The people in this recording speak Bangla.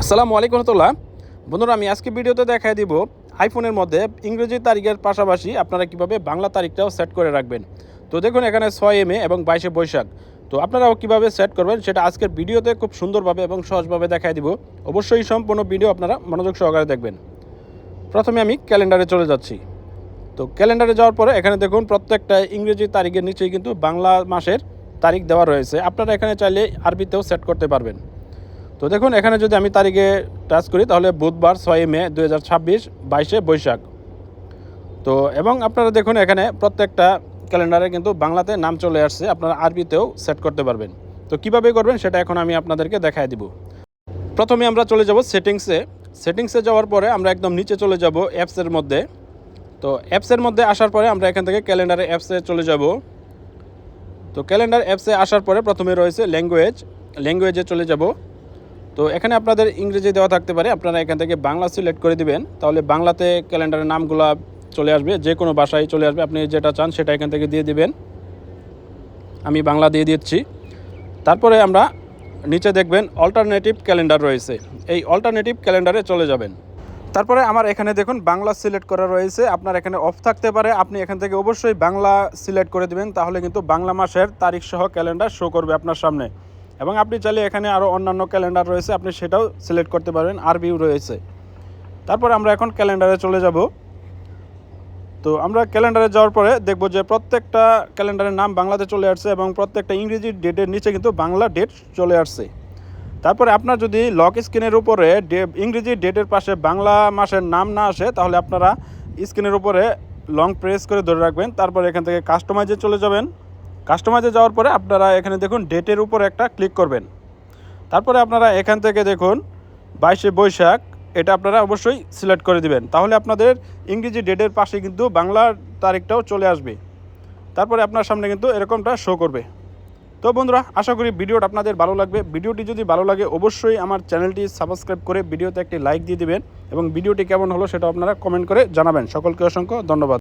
আসসালামু আলাইকুম রহমতুল্লাহ। বন্ধুরা, আমি আজকে ভিডিওতে দেখাই দিব আইফোনের মধ্যে ইংরেজি তারিখের পাশাপাশি আপনারা কিভাবে বাংলা তারিখটাও সেট করে রাখবেন। তো দেখুন, এখানে 6 মে এবং 22 বৈশাখ। তো আপনারাও কিভাবে সেট করবেন সেটা আজকের ভিডিওতে খুব সুন্দরভাবে এবং সহজভাবে দেখাই দিব। অবশ্যই সম্পূর্ণ ভিডিও আপনারা মনোযোগ সহকারে দেখবেন। প্রথমে আমি ক্যালেন্ডারে চলে যাচ্ছি। তো ক্যালেন্ডারে যাওয়ার পরে এখানে দেখুন প্রত্যেকটা ইংরেজি তারিখের নিচেই কিন্তু বাংলা মাসের তারিখ দেওয়া রয়েছে। আপনারা এখানে চাইলে আরবিতেও সেট করতে পারবেন। তো দেখুন, এখানে যদি আমি তারিখে টাচ করি তাহলে বুধবার 6 মে 2026, 22 বৈশাখ। তো এবং আপনারা দেখুন এখানে প্রত্যেকটা ক্যালেন্ডারে কিন্তু বাংলাতে নাম চলে আসছে, আপনারা আরবিতেও সেট করতে পারবেন। তো কিভাবে করবেন সেটা এখন আমি আপনাদেরকে দেখায় দিব। প্রথমে আমরা চলে যাব সেটিংসে যাওয়ার পরে আমরা একদম নিচে চলে যাব অ্যাপসের মধ্যে। তো অ্যাপসের মধ্যে আসার পরে আমরা এখান থেকে ক্যালেন্ডারে অ্যাপসে চলে যাব। তো ক্যালেন্ডার অ্যাপসে আসার পরে প্রথমে রয়েছে ল্যাঙ্গুয়েজে চলে যাব। তো এখানে আপনাদের ইংরেজি দেওয়া থাকতে পারে, আপনারা এখান থেকে বাংলা সিলেক্ট করে দিবেন, তাহলে বাংলাতে ক্যালেন্ডারের নামগুলো চলে আসবে, যে কোনো ভাষায় চলে আসবে। আপনি যেটা চান সেটা এখান থেকে দিয়ে দিবেন। আমি বাংলা দিয়ে দিচ্ছি। তারপরে আমরা নিচে দেখবেন অল্টারনেটিভ ক্যালেন্ডার রয়েছে, এই অল্টারনেটিভ ক্যালেন্ডারে চলে যাবেন। তারপরে আমার এখানে দেখুন বাংলা সিলেক্ট করা রয়েছে, আপনার এখানে অফ থাকতে পারে, আপনি এখান থেকে অবশ্যই বাংলা সিলেক্ট করে দিবেন, তাহলে কিন্তু বাংলা মাসের তারিখ সহ ক্যালেন্ডার শো করবে আপনার সামনে। এবং আপনি চাইলে এখানে আরও অন্যান্য ক্যালেন্ডার রয়েছে, আপনি সেটাও সিলেক্ট করতে পারবেন, আরবিও রয়েছে। তারপরে আমরা এখন ক্যালেন্ডারে চলে যাব। তো আমরা ক্যালেন্ডারে যাওয়ার পরে দেখব যে প্রত্যেকটা ক্যালেন্ডারের নাম বাংলাতে চলে আসছে এবং প্রত্যেকটা ইংরেজি ডেটের নিচে কিন্তু বাংলা ডেট চলে আসছে। তারপরে আপনার যদি লক স্ক্রিনের উপরে ইংরেজি ডেটের পাশে বাংলা মাসের নাম না আসে, তাহলে আপনারা স্ক্রিনের উপরে লং প্রেস করে ধরে রাখবেন। তারপরে এখান থেকে কাস্টমাইজে চলে যাবেন। কাস্টমাইজে যাওয়ার পরে আপনারা এখানে দেখুন ডেটের উপরে একটা ক্লিক করবেন। তারপরে আপনারা এখান থেকে দেখুন 22 বৈশাখ, এটা আপনারা অবশ্যই সিলেক্ট করে দিবেন, তাহলে আপনাদের ইংরেজি ডেটের পাশে কিন্তু বাংলার তারিখটাও চলে আসবে। তারপরে আপনার সামনে কিন্তু এরকমটা শো করবে। তো বন্ধুরা, আশা করি ভিডিওটা আপনাদের ভালো লাগবে। ভিডিওটি যদি ভালো লাগে অবশ্যই আমার চ্যানেলটি সাবস্ক্রাইব করে ভিডিওতে একটি লাইক দিয়ে দিবেন এবং ভিডিওটি কেমন হলো সেটা আপনারা কমেন্ট করে জানাবেন। সকলকে অসংখ্য ধন্যবাদ।